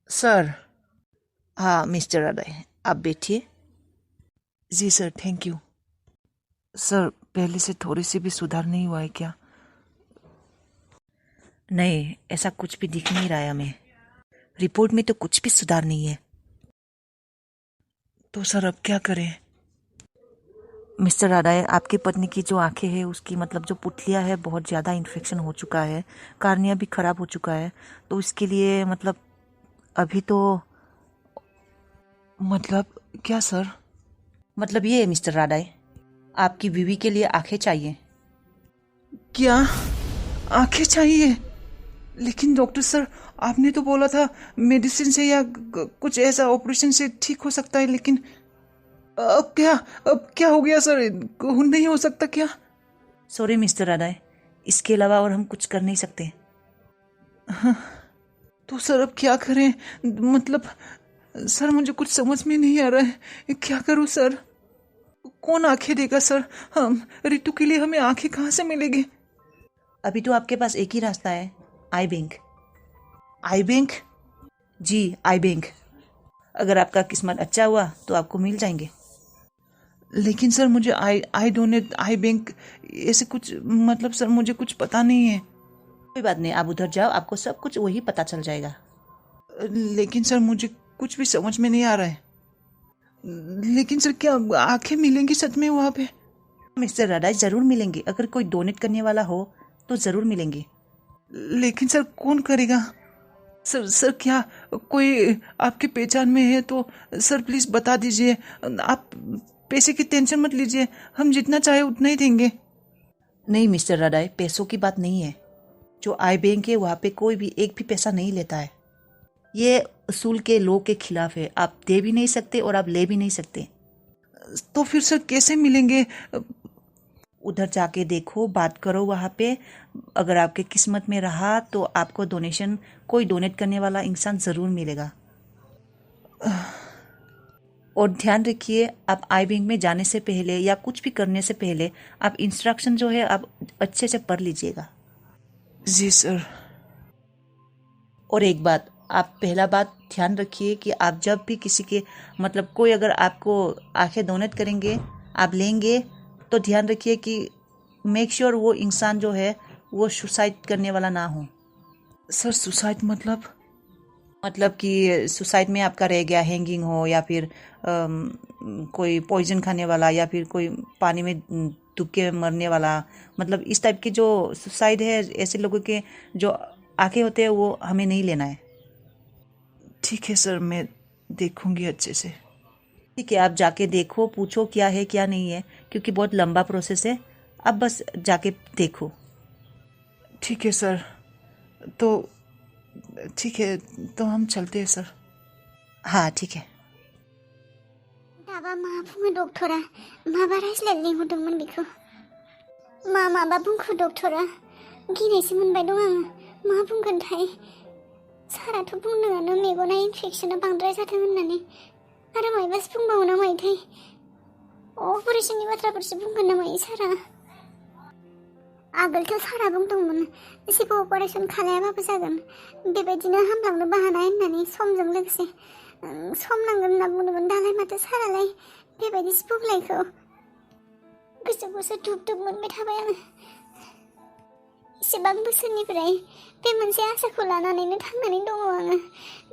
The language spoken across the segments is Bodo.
सर। हाँ मिस्टर अदय, आप बैठिए। जी सर, थैंक यू। सर, पहले से थोड़ी सी भी सुधार नहीं हुआ है क्या? नहीं, ऐसा कुछ भी दिख नहीं रहा है हमें। रिपोर्ट में तो कुछ भी सुधार नहीं है। तो सर अब क्या करें? मिस्टर अदय, आपकी पत्नी की जो आंखें हैं उसकी मतलब जो पुतलियां है बहुत ज़्यादा इन्फेक्शन हो चुका है, कार्निया भी खराब हो चुका है। तो इसके लिए मतलब अभी तो मतलब क्या सर? मतलब ये है मिस्टर राडाई, आपकी बीवी के लिए आंखें चाहिए। क्या आंखें चाहिए? लेकिन डॉक्टर सर, आपने तो बोला था मेडिसिन से या कुछ ऐसा ऑपरेशन से ठीक हो सकता है, लेकिन अब क्या अब क्या हो गया सर? नहीं हो सकता क्या? सॉरी मिस्टर राडाई, इसके अलावा और हम कुछ कर नहीं सकते। तो सर अब क्या करें? मतलब सर मुझे कुछ समझ में नहीं आ रहा है, क्या करूं सर? कौन आंखें देगा सर? हम रितु के लिए हमें आंखें कहाँ से मिलेगी? अभी तो आपके पास एक ही रास्ता है, आई बैंक। Eye bank? जी, आई बैंक। अगर आपका किस्मत अच्छा हुआ तो आपको मिल जाएंगे। लेकिन सर मुझे I I donate I bank ऐसे कुछ मतलब सर मुझे कुछ पता नहीं है। कोई बात नहीं, आप उधर जाओ, आपको सब कुछ वही पता चल जाएगा। लेकिन सर मुझे कुछ भी समझ में नहीं आ रहा है। लेकिन सर क्या आंखें मिलेंगी सच में वहाँ पे? मिस्टर राडाई, जरूर मिलेंगे। अगर कोई डोनेट करने वाला हो तो जरूर मिलेंगे। लेकिन सर कौन करेगा? सर क्या कोई आपकी पहचान में है तो सर प्लीज बता दीजिए। आप पैसे की टेंशन मत लीजिए, हम जितना चाहे उतना ही देंगे। नहीं मिस्टर राडाई, पैसों की बात नहीं है। जो आई बैंक है वहाँ पे कोई भी एक भी पैसा नहीं लेता है। ये असूल के लॉ के खिलाफ है, आप दे भी नहीं सकते और आप ले भी नहीं सकते। तो फिर सर कैसे मिलेंगे? उधर जाके देखो, बात करो वहाँ पे। अगर आपके किस्मत में रहा तो आपको डोनेशन, कोई डोनेट करने वाला इंसान ज़रूर मिलेगा। और ध्यान रखिए, आप आई बैंक में जाने से पहले या कुछ भी करने से पहले आप इंस्ट्रक्शन जो है आप अच्छे से पढ़ लीजिएगा। जी सर। और एक बात, आप पहला बात ध्यान रखिए कि आप जब भी किसी के मतलब कोई अगर आपको आंखें डोनेट करेंगे, आप लेंगे, तो ध्यान रखिए कि मेक श्योर वो इंसान जो है वो सुसाइड करने वाला ना हो। सर सुसाइड मतलब कि सुसाइड में आपका रह गया, हैंगिंग हो या फिर कोई पॉइजन खाने वाला या फिर कोई पानी में डूब के मरने वाला। मतलब इस टाइप के जो सुसाइड है, ऐसे लोगों के जो आंखें होते हैं वो हमें नहीं लेना है। ठीक है सर, मैं देखूंगी अच्छे से। ठीक है, आप जाके देखो, पूछो क्या है क्या नहीं है, क्योंकि बहुत लंबा प्रोसेस है। आप बस जाके देखो। ठीक है सर। तो ठीक है, तो हम चलते हैं सर। हाँ ठीक है। दाबा मा बुङो डक्टरा? माबा रायज्लायनो लिंहरदोंमोन बेखौ? माबा बुंखो डक्टरा? गिनायसो मोनबाय दं आङो। मा बुंगोनथाय? साराथ' बुंदोंआनो मेगना इनफेक्सना बांद्राय जादों होननानै। आरो मायबासो बुंबावो ना मायोथाय? अपारेशननि बाथ्राफोरसो बुंगोन ना मायो सारा? आगोलथ' सारा बुंदोंमोन जेबो अपारेशन खालायाबाबो जागोन, बेबायदिनो हामलांनोबो हानाय होननानै समजों लोगोसे सम नांगोन होनना बुंदोंमोन। दालाय माथो सारालाय बेबायदिसो बुंलायखो? गोसोखौसो दुब दुब मोनबाय थाबाय आङो। इसेबां बोसोरनिफ्राय बे मोनसे आसाखौ लानानैनो थांनानै दङ आङो।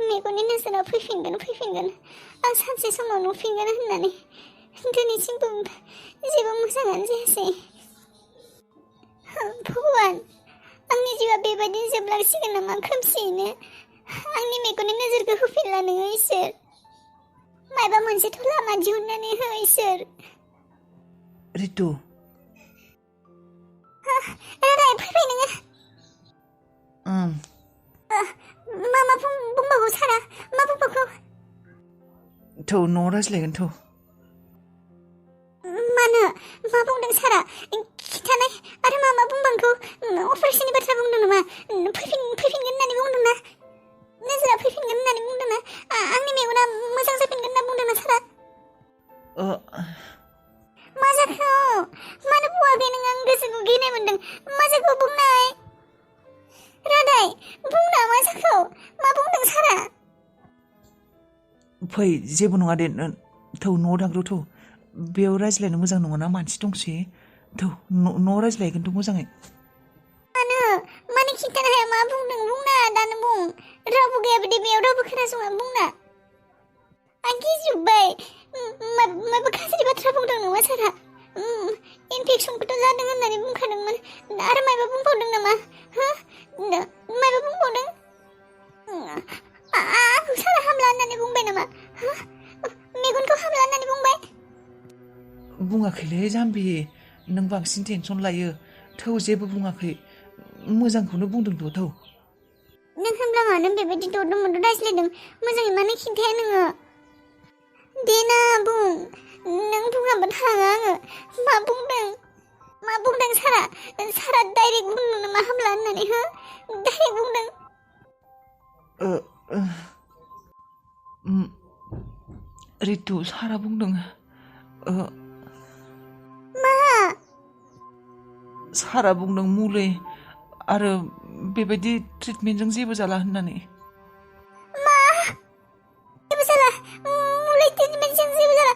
मेगननि नोजोरा फैफिनगोन, आं सानसे समाव नुफिनगोन होननानै। दिनैसिमबो जेबो मोजाङानो जायासै। भगवान, आंनि जिउआ बेबायदिनो जोबलांसिगोन नामा खोमसियैनो? आंनि मेगननि नोजोरखौ होफिनला नोङो इसोर। मायबा मोनसेथ' लामा दिहुननानै हो इसोर। रितु। रादाय फैबाय नोङो? मा बुंबावगौ सारा? मा बुंबावगौ? थौ न' रायज्लायगोन थौ। मानो? मा बुंदों सारा? खिन्थानाय। आरो मा बुंबांगौ? अपारेशननि बाथ्रा बुंदों नामा? फैफिनगोन होननानै बुंदों ना? नोजोरा फैफिनगोन होननानै बुंदों ना? आंनि मेगना मोजां जाफिनगोन होनना बुंदों ना सारा? मा जाखो? मानो बुङाखै नों? आं गोसोखौ गिनाय मोनदों। मा जाखो बुंनाय? रादाय बुंना मा जाखो? मा बुंदों सारा? फै जेबो नङा दे थौ न'आव थांग्रो थौ बेयाव रायज्लायनो मोजां नङाना मानसि दंसै थौ न'आव रायज्लायगोनथ' मोजाङै मानो खिन्थानो हाया मा बुंदों बुंना दानो बुं रावबो गैया बिदि बेयाव रावबो खोनासङा बुंना आं गिजोब्बाय माबा गाज्रि बाथ्रा बुंदों नामा सारा इनफेक्सनखौथ' जादों होननानै बुंखादोंमोन आरो माबा बुंबावदों नामा माबा बुंबावदों आंखौ सारा हामला होननानै बुंबाय नामा मेगनखौ हामला होननानै बुंबाय बुङाखैलै जाम्बि नों बांसिन टेनसन लायो थौ जेबो बुङाखै मोजांखौनो बुंदोंथ' थौ नों होनब्ला मानो बेबायदि दद' रायज्लायदों मोजाङै मानो खिन्थाया नोङो दे ना बुं नों बुङाबा थाङा आङो मा बुंदों सारा डाइरेक्ट बुंदों नामा हामला होननानै डाइरेक्ट बुंदों रितु सारा बुंदों मा सारा बुंदों मुलि आरो बेबायदि ट्रिटमेन्टजों जेबो जाला होननानै मा जेबो जाला मुलि ट्रिटमेन्टजों जेबो जाला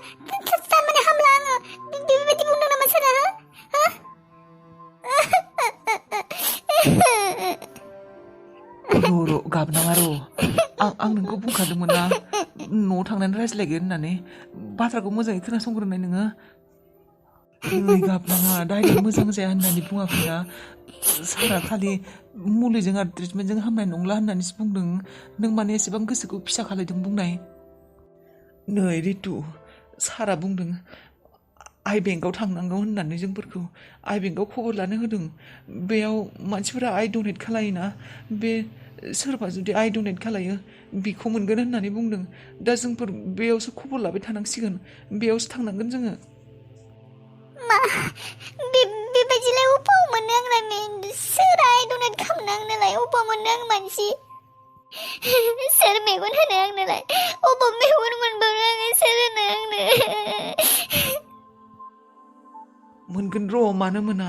थारमाने हामला आङो बेबायदि बुंदों नामा सारा र' गाबनाङा र' आं नोंखौ बुंखादोंमोन ना न'आव थांनानै रायज्लायगोन होननानै बाथ्राखौ मोजाङै खोनासंग्रोनाय नोङो गाबनाङा डाइरेक्ट मोजां जाया होननानै बुङाखैना सारा खालि मुलिजों आरो ट्रिटमेन्टजों हामनाय नंला होननानैसो बुंदों नों माने एसेबां गोसोखौ फिसा खालायदों बुंनाय नै रितु सारा बुंदों आइ बेंकआव थांनांगौ होननानै जोंफोरखौ आइ बेंकआव खबर लानो होदों बेयाव मानसिफोरा आइ डनेट खालायोना बे सोरबा जुदि आइ डनेट खालायो बेखौ मोनगोन होननानै बुंदों दा जोंफोर बेयावसो खबर लाबाय थानांसिगोन बेयावसो थांनांगोन जोङो मा बेबायदिलाय अबाव मोनो आंलाय सोर आइ डनेट खालामनो आंनोलाय अबाव मोनो आं मानसि सोर मेगन होनो आंनोलाय अबाव मेगन मोनबावनो आङो सोर होनो आंनो मोनगोन र' मानो मोना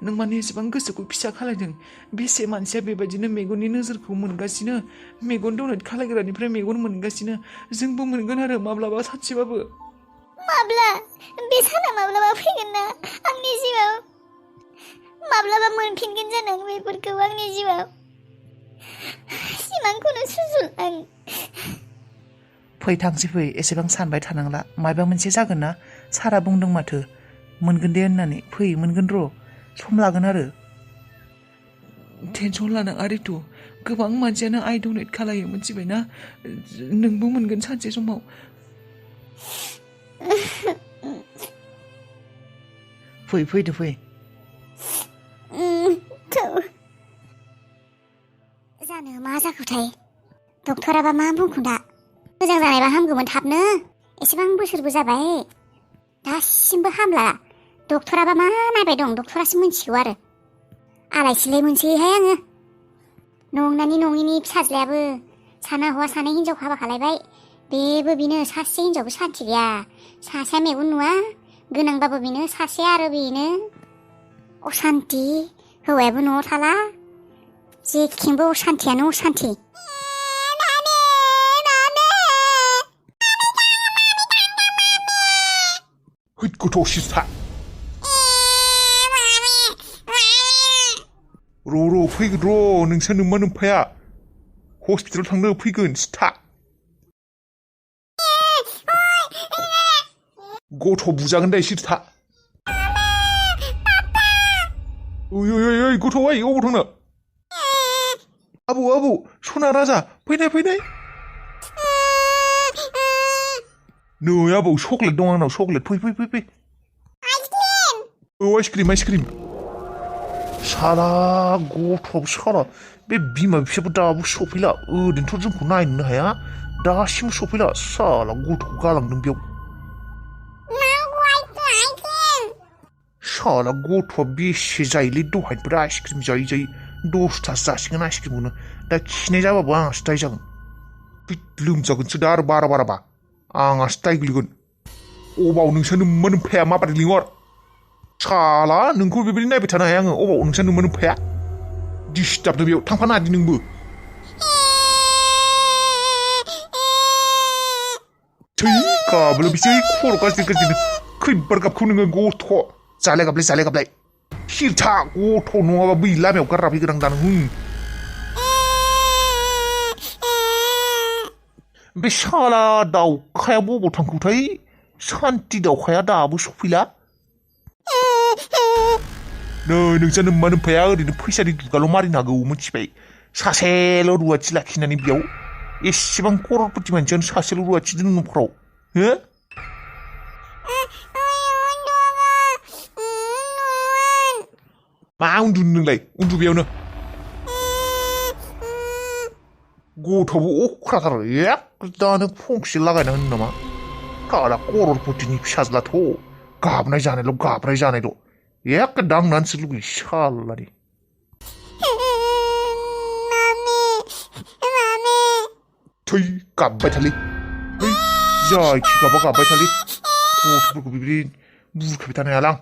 नों माने एसेबां गोसोखौ फिसा खालायदों बेसे मानसिया बेबायदिनो मेगननि नोजोरखौ मोनगासिनो मेगन डनेट खालायग्रानिफ्राय मेगन मोनगासिनो जोंबो मोनगोन आरो माब्लाबा सानसेबाबो माब्ला बे साना माब्लाबा फैगोन ना आंनि जिउआव माब्लाबा मोनफिनगोन जानो बेफोरखौ आंनि जिउआव सिमांखौनो सुजुल आं फै थांसै फै एसेबां सानबाय थानांला माबा मोनसे जागोन ना सारा बुंदों माथो मोनगोन दे होननानै फै मोनगोन र' सम लागोन आरो टेनसन लानाङा रितु गोबां मानसियानो आइ डनेट खालायो मिथिबायना नोंबो मोनगोन सानसे समाव फैदो फै जानो मा जाखोथाय डक्टराबा मा बुंखो दा मोजां जानायबा हामगौमोन थाबनो एसेबां बोसोरबो जाबाय दासिमबो हामला डक्टराबा मा नायबाय दं डक्टरासो मिथिगौ आरो आलायसिलाय मोनसैहाय आङो नंनायनि नङिनि फिसाज्लायाबो साना हौवा सानै हिनजाव हाबा खालायबाय बेबो बिनो सासे हिनजावबो सान्थि गैया सासेया मेगन नुवा गोनांबाबो बेनो सासे आरो बेनो असान्थि हौवायाबो न'आव थाला जेथिंबो असान्थियानो असान्थि गथ' सिथा र' फैगोन र' नोंसोर नोमा नोमफाया हस्पिटालाव थांनो फैगोन सिथा गथ' बुजागोन दा एसे था ओइ गथ' ओइ अबाव थांनो आबौ सना राजा फैनाय नै आबौ चक्लेट दं आंनाव चक्लेट फै आइसक्रिम साला गथ'आबो साला बे बिमा बिफायाबो दाबो सफैला ओरैनोथ' जोंखौ नायनोनो हाया दासिमबो सफैला साला गथ'खौ गालांदों बेयाव साला गथ'आ बेसे जायोलै दहायनिफ्राय आइसक्रिम जायै 10थासो जासिगोन आइसक्रिमखौनो दा खिनाय जाबाबो आंहासो दाय जागोन लोमजागोनसो दा आरो बाराबा आंहासो दाय गोलैगोन अबाव नोंसोर नोमा नोमफाया माबादि लिंहर साला नोंखौ बेबायदि नायबाय थानो हाया आङो अबाव नोंसोर नोमा नोमफाया डिस्टार्ब बेयाव थांफानो हादि नोंबो गाबल बिसै खर' गाज्रि खैबार गाबखौ नोङो गथ' जालाय हिरथा गथ' नङाबा बै लामायाव गारना फैगोन आं दा नों बे साला दाउखाया बबाव थांखोथाय सान्ति दाउखाया दाबो सफैला नै नोंजा नोम्मा नोम्फाया ओरैनो फैसानि दुगाल' मारिनो हागौ मिथिबाय सासेल' रुवाथि लाखिनानै बेयाव एसेबां कर'रपति मानसियानो सासेल' रुवाथि दोनो न'खराव हो मा उन्दुनो नोंलाय उन्दु बेयावनो गथ'बो अख्राथार दानो फंसे लागायना होनो नामा साला कर'रपतिनि फिसाज्लाथ' गाबनाय जानायल' एक दांनानैसो लुगैयो सालानि थै गाबबाय थालै जाय खि गाबा गाबबाय थालै गथ'फोरखौ बिदि बुरखायबाय थानो हायालां